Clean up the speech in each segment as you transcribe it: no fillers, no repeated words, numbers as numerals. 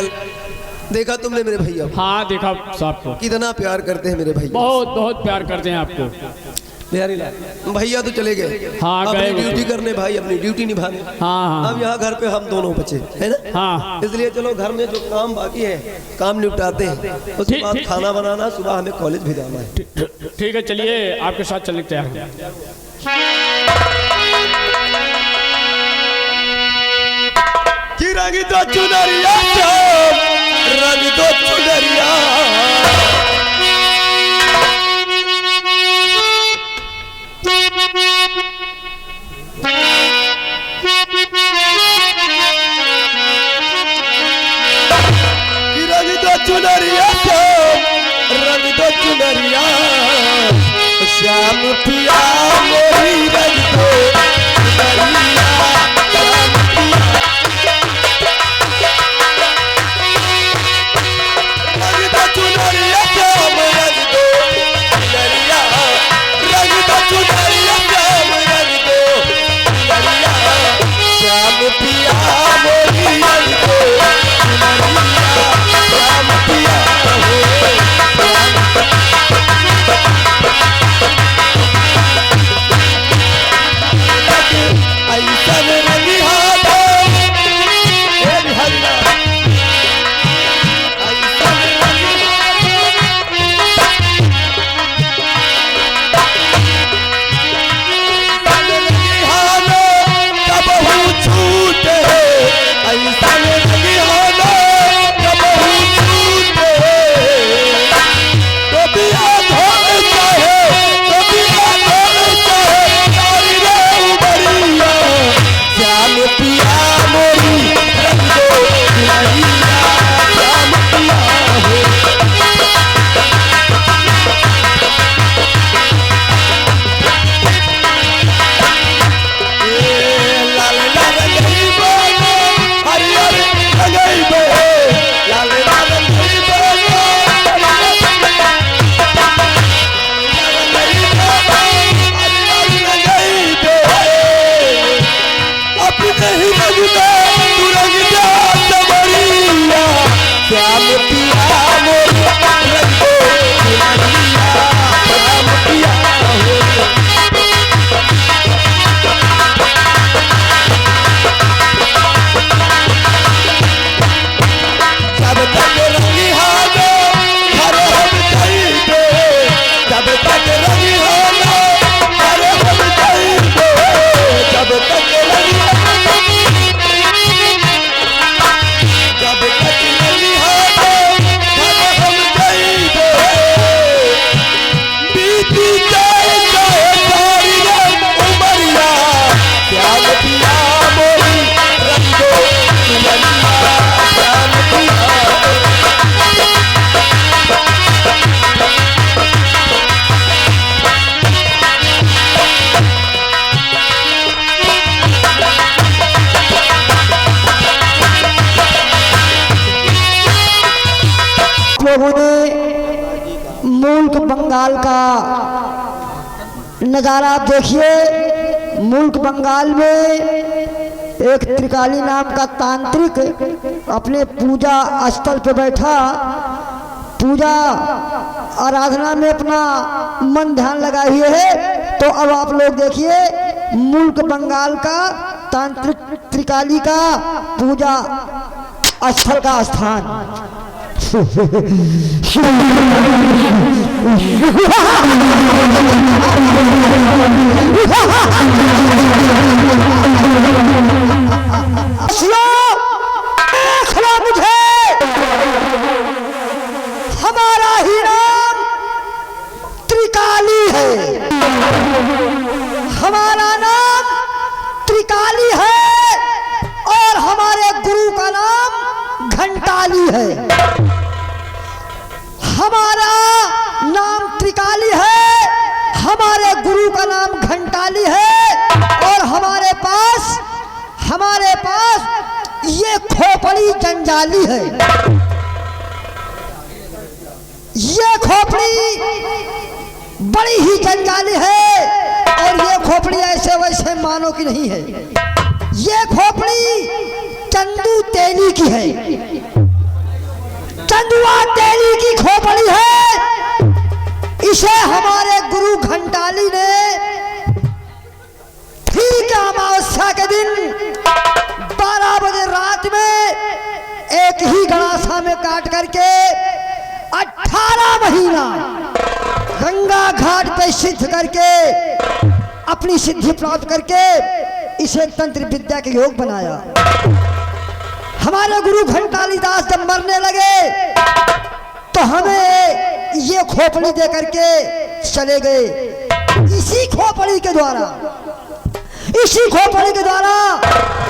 लाल, देखा तुमने मेरे भैया को? हाँ देखा साहब को, कितना प्यार करते हैं मेरे भैया, बहुत बहुत प्यार करते हैं आपको। बिहारी लाल भैया तो चले गए, हाँ अपनी गए ड्यूटी करने, भाई अपनी ड्यूटी निभाने। हाँ हाँ अब यहाँ घर पे हम दोनों बचे है ना। हाँ इसलिए चलो घर में जो काम बाकी है काम निपटाते हैं, उसके ठीक- बाद ठीक- खाना बनाना, सुबह हमें कॉलेज भी जाना है। ठीक है, चलिए आपके साथ चलने को तैयार हैं। कि रंग दो चुनरिया, रंग दो चुनरिया, कि रंग दो चुनरिया, रंग दो चुनरिया, श्याम पिया मोरी रंग दो चुनरिया, श्याम पिया रंग दो चुनरिया, श्याम रंग दो चुनरिया, रंग दो चुनरिया, श्याम रंग दो चुनरिया, श्याम पिया मोरी रंग दो चुनरिया, श्याम पिया ऐसन रंगी हाथों हे बिहारिया, ऐसन रंगी हाथों कबहू छूटे, ऐसन रंगी हाथों कबहू छूटे, तो बिया धोल चाहे, तो बिया धोल चाहे, तारी रे उबरिया, श्याम पिया मोरी रंग दो चुनरिया, श्याम पिया हो। लाल लाल रंगई बोलो, हरियर रंगई बो, लाल लाल रंगई बोलो, अपने ही रंग में तू रंग जा चमरिया, श्याम पिया मोरी रंग दो चुनरिया, श्याम पिया हो। जब तक रंगी हाथो घर हम जाइबे, जब तक रंगी हाथो घर हम जाइबे, जब तक रंगी जब तक रंगी हाथो घर हम जाइबे, बीती जाए चाहे सारी उमरिया, श्याम पिया मोरी रंग दो चुनरिया, श्याम पिया लोगों ने मुल्क बंगाल का नज़ारा आप देखिए। मुल्क बंगाल में एक त्रिकाली नाम का तांत्रिक अपने पूजा स्थल पे बैठा, पूजा आराधना में अपना मन ध्यान लगाए हुए है। तो अब आप लोग देखिए मुल्क बंगाल का तांत्रिक त्रिकाली का पूजा स्थल का स्थान। मुझे हमारा ही नाम त्रिकाली है, हमारा नाम त्रिकाली है और हमारे गुरु का नाम घंटाली है। हमारा नाम त्रिकाली है, हमारे गुरु का नाम घंटाली है और हमारे पास ये खोपड़ी जंजाली है। ये खोपड़ी बड़ी ही जंजाली है और ये खोपड़ी ऐसे वैसे मानो की नहीं है। ये खोपड़ी चंदू तेली की है। त्रिकाली ने ठीक अमावस्या के दिन 12 बजे रात में एक ही गणासा में काट करके 18 महीना गंगा घाट पे सिद्ध करके अपनी सिद्धि प्राप्त करके इसे तंत्र विद्या के योग बनाया। हमारे गुरु घंटाली दास जब मरने लगे तो हमें ये खोपड़ी दे करके चले गए। इसी खोपड़ी के द्वारा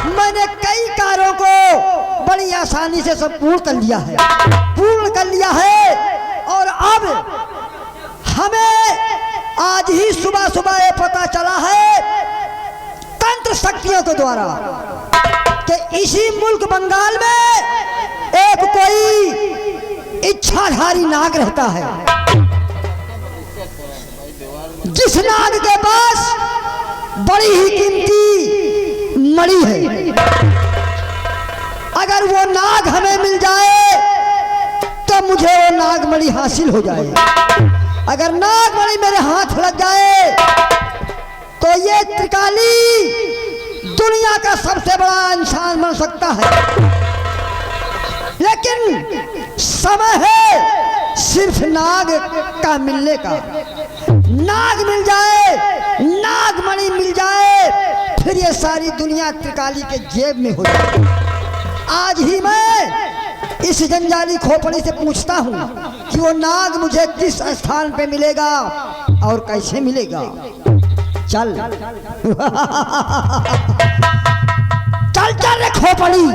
मैंने कई कार्यों को बड़ी आसानी से सब पूर्ण कर लिया है। और अब हमें आज ही सुबह सुबह ये पता चला है तंत्र शक्तियों के द्वारा कि इसी मुल्क बंगाल में एक कोई इच्छाधारी नाग रहता है, जिस नाग के पास बड़ी ही कीमती मणि है। अगर वो नाग हमें मिल जाए तो मुझे वो नागमणि हासिल हो जाए। अगर नागमणि मेरे हाथ लग जाए तो ये त्रिकाली दुनिया का सबसे बड़ा इंसान बन सकता है। लेकिन समय है सिर्फ नाग का मिलने का। नाग मिल जाए, नागमणि मिल जाए, फिर ये सारी दुनिया त्रिकाली के जेब में हो जाए। आज ही मैं इस जंजाली खोपड़ी से पूछता हूँ कि वो नाग मुझे किस स्थान पे मिलेगा और कैसे मिलेगा। चल चल चल रे खोपड़ी,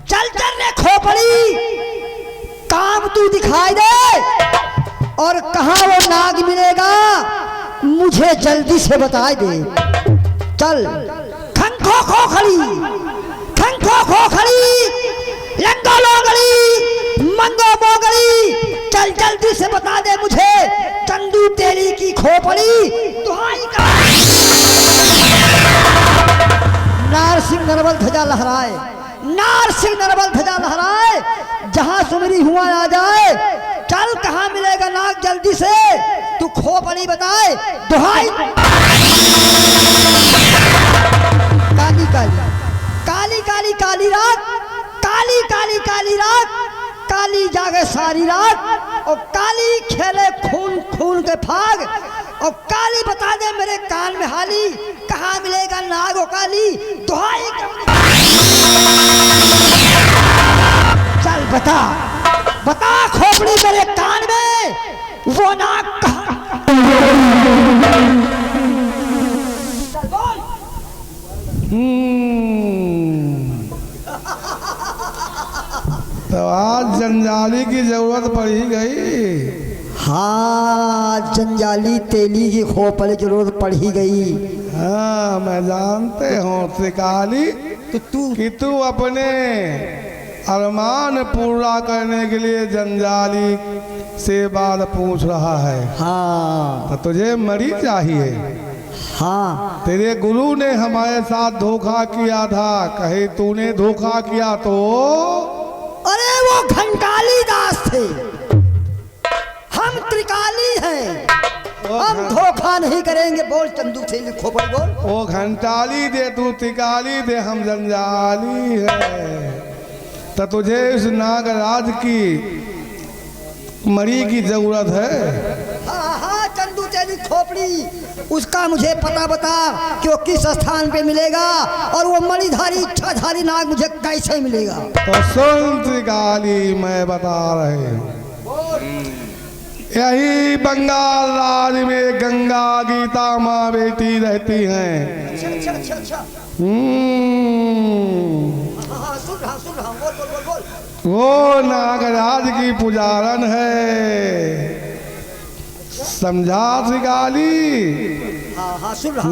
चल चल रे खोपड़ी, काम तू दिखाई दे और कहाँ वो नाग मिलेगा मुझे जल्दी से बता दे। चल खंखो खोखड़ी, खंखो खोखड़ी, लंगो लोगड़ी, मंगो मोगड़ी, चल जल्दी से बता दे मुझे चंदू तेरी की खोपड़ी दुहाई का। नार सिंह नरबल ध्वजा लहराए, नार सिंह नरबल ध्वजा लहराए, जहां सुमरी हुआ आ जाए। चल कहाँ मिलेगा नाग जल्दी से तू खोपड़ी बताए दुहाई। काली काली काली काली काली रात, काली काली काली रात, काली जागे सारी रात और काली खेले खून खून के फाग। और काली बता दे मेरे कान में हाली कहाँ मिलेगा नाग ओ काली दुहाई। चल बता बता खोपड़ी मेरे कान में वो नाग कहाँ। तो आज जंजाली की जरूरत पड़ी गई। हाँ जंजाली तेली की खोपड़ी की जरूरत पड़ ही गई। हाँ मैं जानते हूँ त्रिकाली कि तू अपने अरमान पूरा करने के लिए जंजाली से बात पूछ रहा है। हाँ तो तुझे मणि चाहिए। हाँ तेरे गुरु ने हमारे साथ धोखा किया था, कहे तूने धोखा किया तो। अरे वो घंटाली दास थे, हम त्रिकाली हैं, हम धोखा नहीं करेंगे। बोल चंदू से खोपड़ी बोल। वो घंटाली दे तू त्रिकाली दे, हम जंजाली है। तो तुझे इस नागराज की मणि की जरूरत है। हाँ हाँ चंदू तेरी खोपड़ी उसका मुझे पता बता कि वो किस स्थान पे मिलेगा और वो मणिधारी इच्छाधारी नाग मुझे कैसे मिलेगा। तो सुन त्रिकाली मैं बता रहे हूँ, यही बंगाल राज में गंगा गीता माँ बेटी रहती हैं। अच्छा। सुन रहा बोल। वो नागराज की पुजारन है, समझा त्रिकाली। हाँ सुन रहा।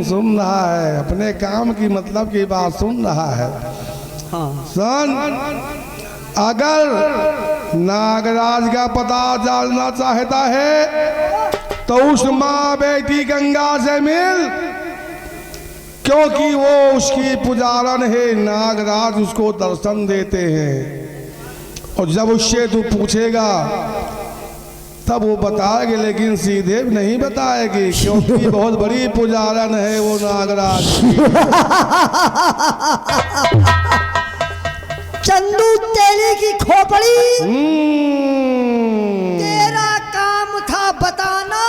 सुन रहा है, अपने काम की मतलब की बात सुन रहा है। हाँ सुन, अगर नागराज का पता जानना चाहता है तो उस माँ बेटी गंगा से मिल, क्योंकि वो उसकी पुजारन है। नागराज उसको दर्शन देते हैं। और जब उससे तू पूछेगा तब वो बताएगी, लेकिन सीधे नहीं बताएगी, क्योंकि बहुत बड़ी पुजारन है वो नागराज। चंदू तेली की खोपड़ी, तेरा काम था बताना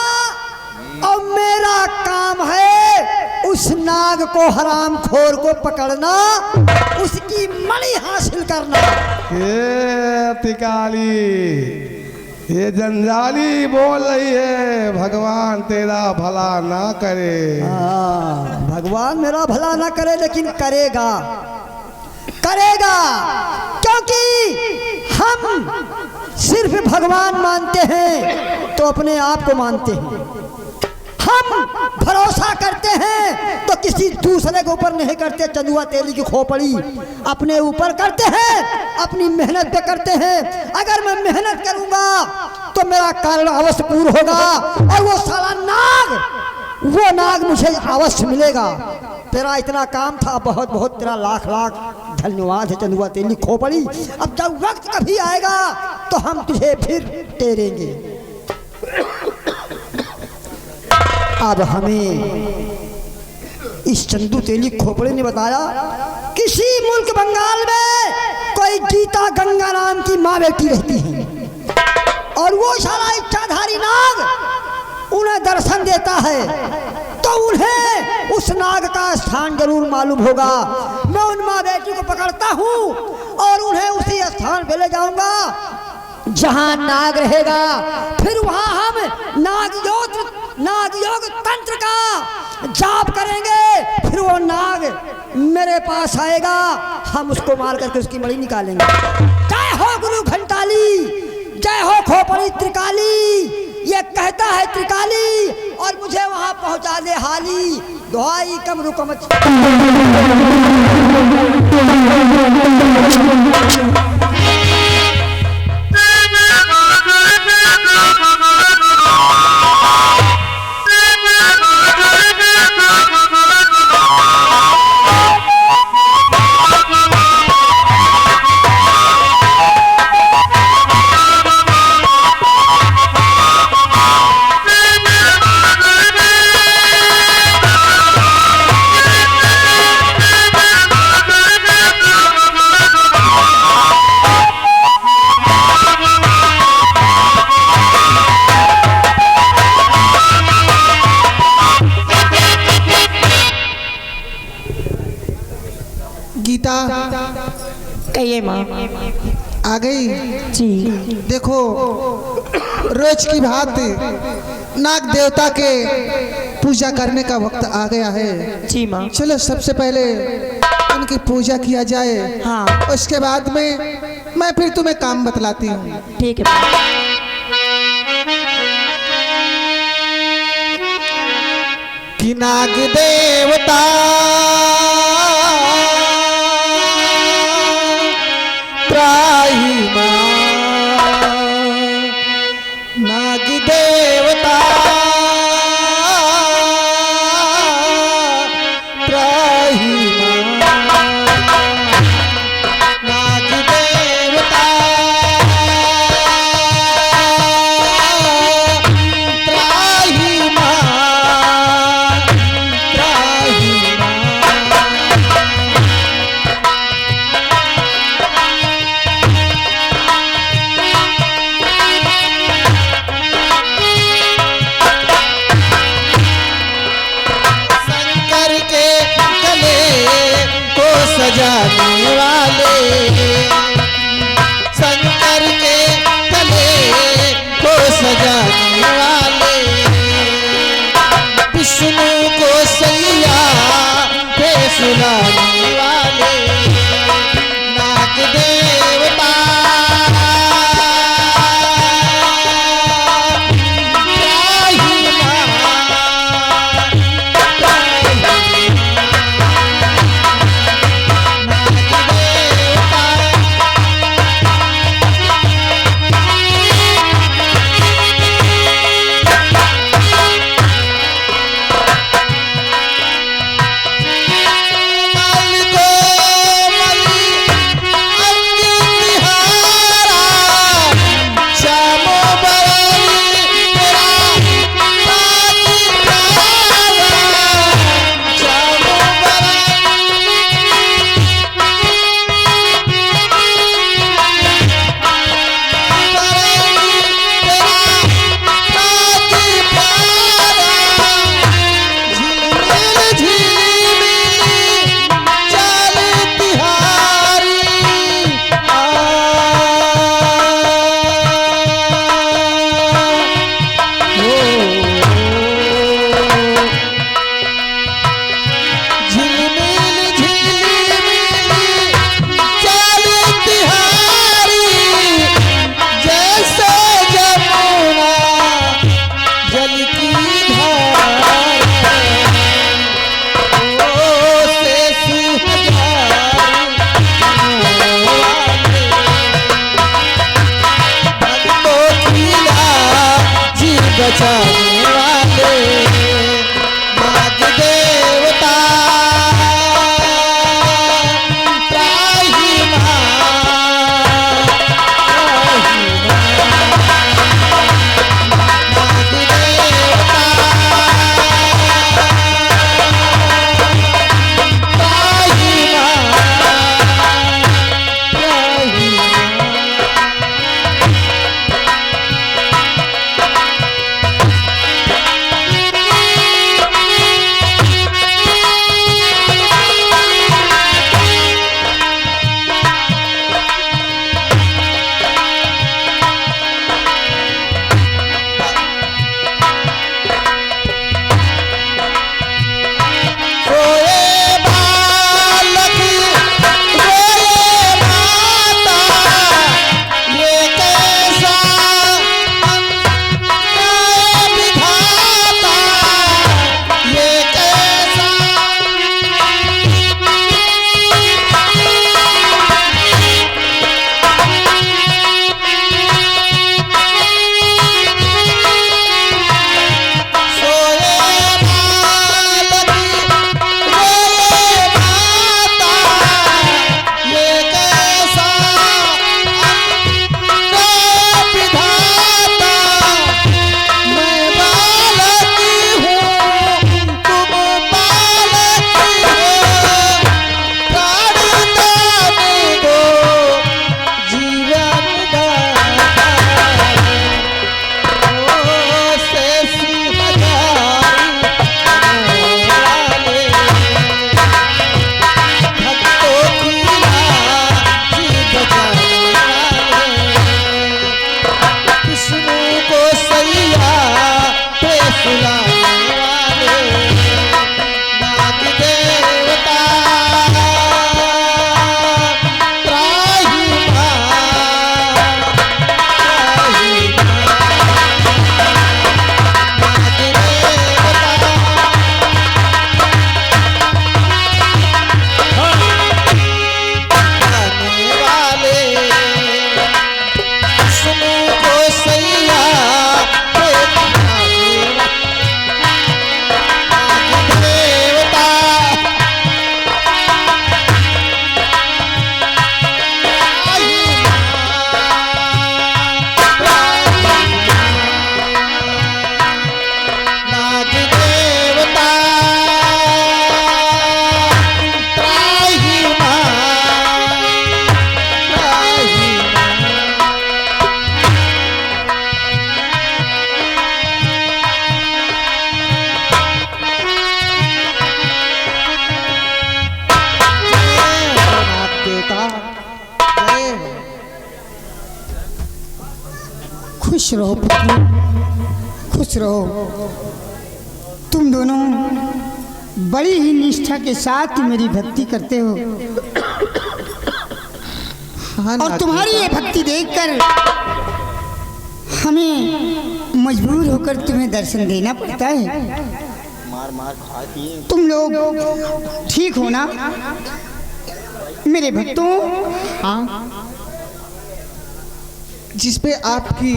और मेरा काम है उस नाग को, हराम खोर को पकड़ना, उसकी मणि हासिल करना। ये तिकाली, ये जंजाली बोल रही है, भगवान तेरा भला ना करे। भगवान मेरा भला ना करे, लेकिन करेगा, करेगा, क्योंकि हम सिर्फ भगवान मानते हैं तो अपने आप को मानते हैं। हम भरोसा करते हैं तो किसी दूसरे के ऊपर नहीं करते। चंदुआ तेली की खोपड़ी अपने ऊपर करते हैं, अपनी मेहनत पे करते हैं। अगर मैं मेहनत करूंगा तो मेरा कारण अवश्य पूर्ण होगा और वो साला नाग, वो नाग मुझे अवश्य मिलेगा। तेरा इतना काम था, बहुत बहुत तेरा लाख लाख धन्यवाद है चंदुआ तेली खोपड़ी। अब जब वक्त कभी आएगा तो हम तुझे फिर टेरेंगे। अब हमें इस चंदू तेली खोपड़ी ने बताया, किसी मुल्क बंगाल में कोई गीता गंगा नाम की माँ बेटी रहती है और वो सारा इच्छाधारी नाग उन्हें दर्शन देता है तो उन्हें उस नाग का स्थान जरूर मालूम होगा। मैं उन माँ बेटी को पकड़ता हूँ और उन्हें उसी स्थान पे ले जाऊंगा जहाँ नाग रहेगा। फिर वहाँ हम नाग योग तंत्र का जाप करेंगे, फिर वो नाग मेरे पास आएगा, हम उसको मार करके उसकी मणि निकालेंगे। जय हो गुरु घंटाली, जय हो खोपड़ी त्रिकाली, ये कहता है त्रिकाली और मुझे वहां पहुंचा दे हाली। दुआई कम रुकम। गीता कहिए माँ। आ गई जी देखो, रोज की भांति नाग देवता के पूजा करने का वक्त आ गया है। जी माँ। चलो सबसे पहले उनकी पूजा किया जाए, हाँ उसके बाद में मैं फिर तुम्हें काम बतलाती हूँ। ठीक है माँ। कि नाग देवता त्राही माँ, नाग देवता त्राही माँ, नाग देवता त्राही माँ, त्राही माँ। खुश रहो पुत्री, खुश रहो। तुम दोनों बड़ी ही निष्ठा के साथ मेरी भक्ति करते हो हाँ और नाग तुम्हारी ये देवता। भक्ति देखकर हमें मजबूर होकर तुम्हें दर्शन देना पड़ता है। तुम लोग ठीक हो ना मेरे भक्तों? हाँ, जिस पे आपकी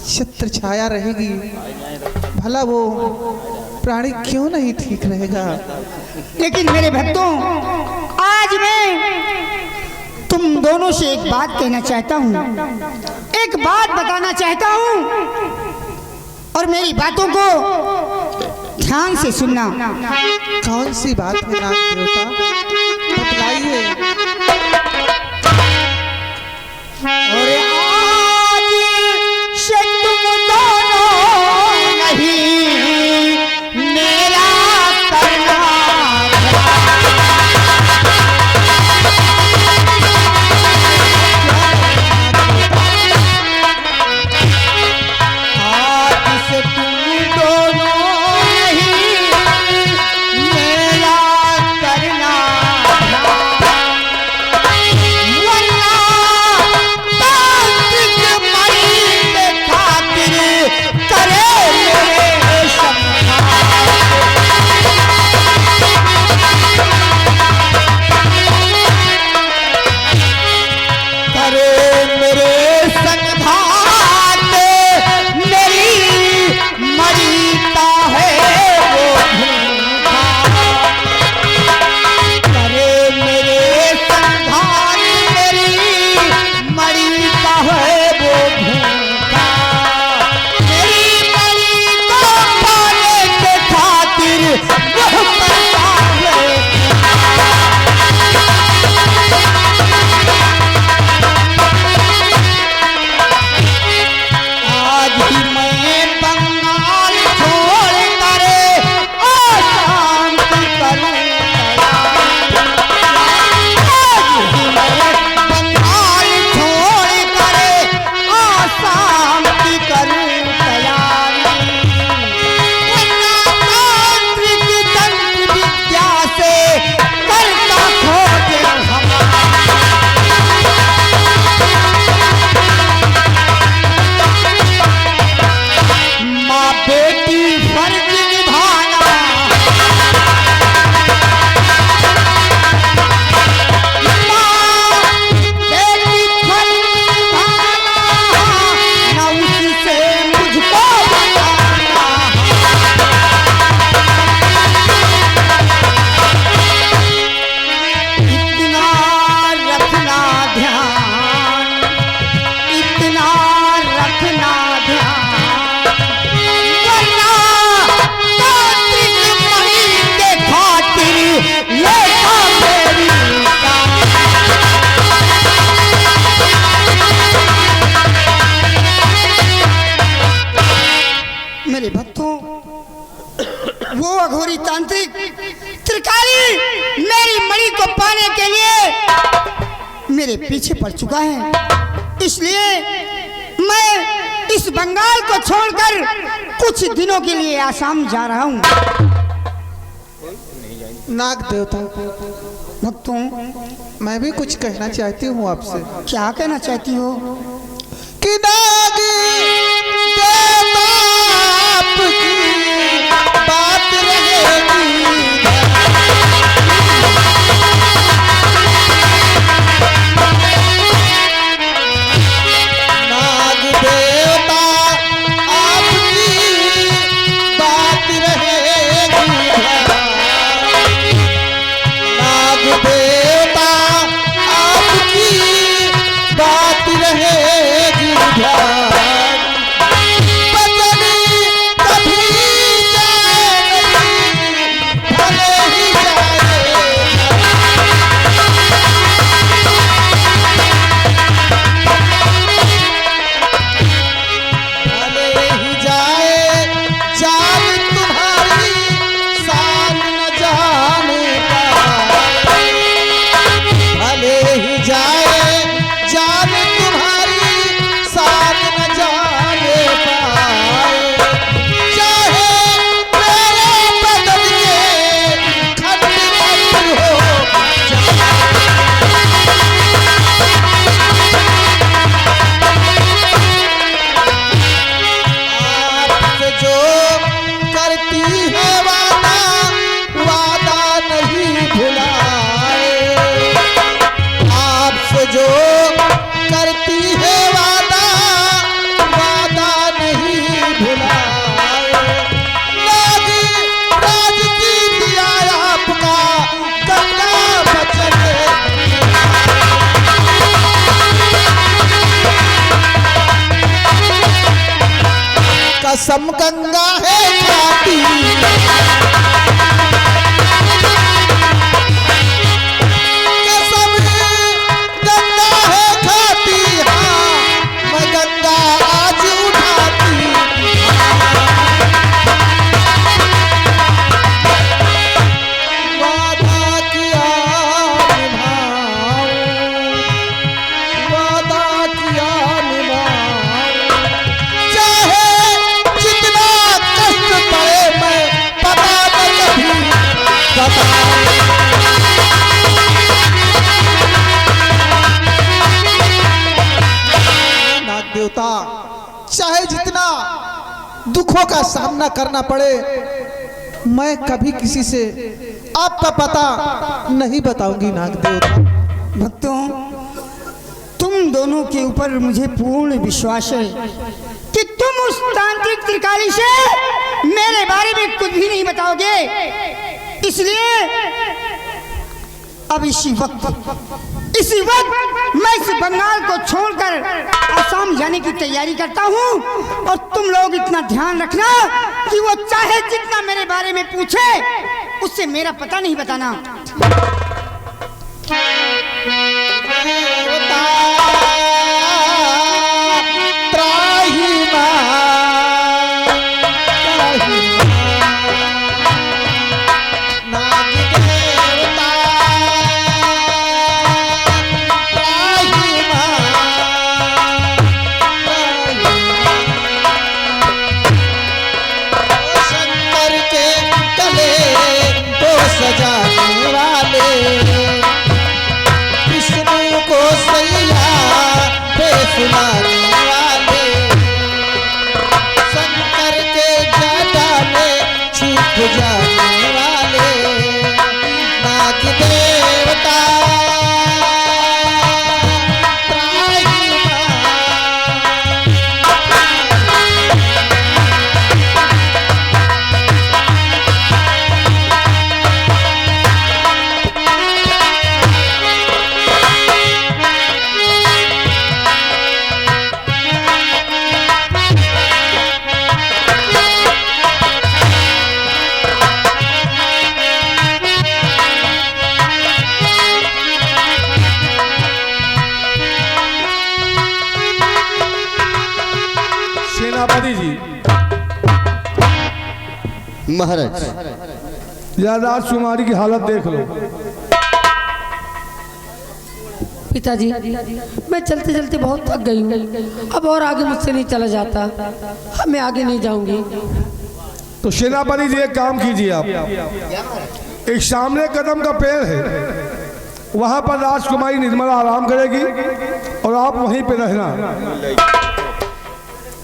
छत्र छाया रहेगी भला वो प्राणी क्यों नहीं ठीक रहेगा। लेकिन मेरे भक्तों, आज मैं तुम दोनों से एक बात कहना चाहता हूँ, एक बात बताना चाहता हूँ और मेरी बातों को ध्यान से सुनना। कौन सी बात है नाग देवता, बतलाइए। और आज से तुम दोनों नहीं मेरा करना। आज से तुम दोनों नहीं मेरा करना। वरना तांत्रिक मणि के खातिर करे मेरे संहार। करे मेरे संघात, मेरी मरीता है वो भूखा। करे मेरे संघात, मेरी मरीता है वो भूखा। मेरी मरी को पाने के खातिर वो करता है। आज ही मैं बंगाल छोड़ कर अशांति करूं तैयार। आज ही मैं बंगाल छोड़ कर अशांति करूं तैयार। वरना तांत्रिक तंत्र विद्या से करता खोज हमारा। माँ बेटी फर्ज निभाना, माँ बेटी फर्ज निभाना, न उससे मुझको बताना। इतना रखना ध्यान, इतना रखना ध्यान। वरना तांत्रिक मणि के खातिर ये मेरी जान। मेरे भक्तों, वो अघोरी तांत्रिक त्रिकाली मेरी मणि को पाने के लिए मेरे पीछे पड़ चुका है। इसलिए मैं इस बंगाल को छोड़कर कुछ दिनों के लिए आसाम जा रहा हूँ। नाग देवता, भक्तों, मैं भी कुछ कहना चाहती हूँ आपसे। क्या कहना चाहती हो? कि नाग देवता आपकी बात रहेगी। नाग देवता आपकी बात रहेगी। नाग देवता आपकी बात रहेगी। बदली कभी कसम गंगा है खाती, कसम गंगा है खाती, हाँ मैं गंगा आज उठाती। वादा किया निभाऊं, वादा किया निभाऊं, चाहे जितना कष्ट पड़े मैं पता न कभी बताऊं। नाग देवता, चाहे जितना दुखों का सामना करना पड़े मैं कभी किसी से आपका पता नहीं बताऊंगी नाग देवता। भक्तों, तुम दोनों के ऊपर मुझे पूर्ण विश्वास है कि तुम उस तांत्रिक त्रिकाली से मेरे बारे में कुछ भी नहीं बताओगे। इसलिए अब इसी वक्त मैं इस बंगाल को छोड़कर असम जाने की तैयारी करता हूँ। और तुम लोग इतना ध्यान रखना कि वो चाहे जितना मेरे बारे में पूछे, उससे मेरा पता नहीं बताना। सजाने वाले विष्णु को सैया पे सुनाने वाले, शंकर के जटा में छिप जाने वाले नाग देवता सेनापति जी, महाराज, यह राजकुमारी की हालत देख लो। पिताजी, मैं चलते चलते बहुत थक गई हूँ। अब और आगे मुझसे नहीं चला जाता। अब मैं आगे नहीं जाऊंगी। तो सेनापति जी एक काम कीजिए, आप एक सामने कदम का पेड़ है, वहां पर राजकुमारी निर्मला आराम करेगी और आप वहीं पे रहना।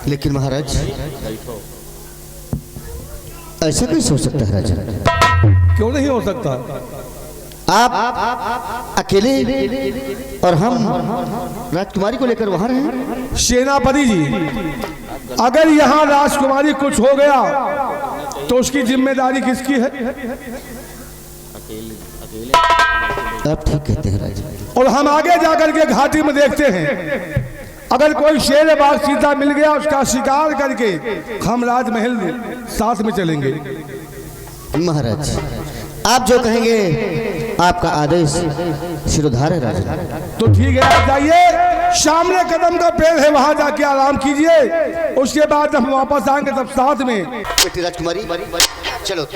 लेकिन महाराज, ऐसा कैसे हो सकता है राजा? क्यों नहीं हो सकता? आप अकेले और हम राजकुमारी को लेकर वहां रहे? सेनापति जी, अगर यहाँ राजकुमारी कुछ हो गया तो उसकी जिम्मेदारी किसकी है? आप ठीक कहते हैं राजा। और हम आगे जाकर के घाटी में देखते हैं, अगर कोई शेर बाघ सीता मिल गया, उसका शिकार करके हम राजमहल साथ में चलेंगे। महाराज, आप जो कहेंगे, आपका आदेश शिरोधार है राजा। तो ठीक है, आप जाइए, सामने कदम का पेड़ है, वहां जाके आराम कीजिए। उसके बाद हम वापस आएंगे तब साथ में। बेटी राजकुमारी, चलो।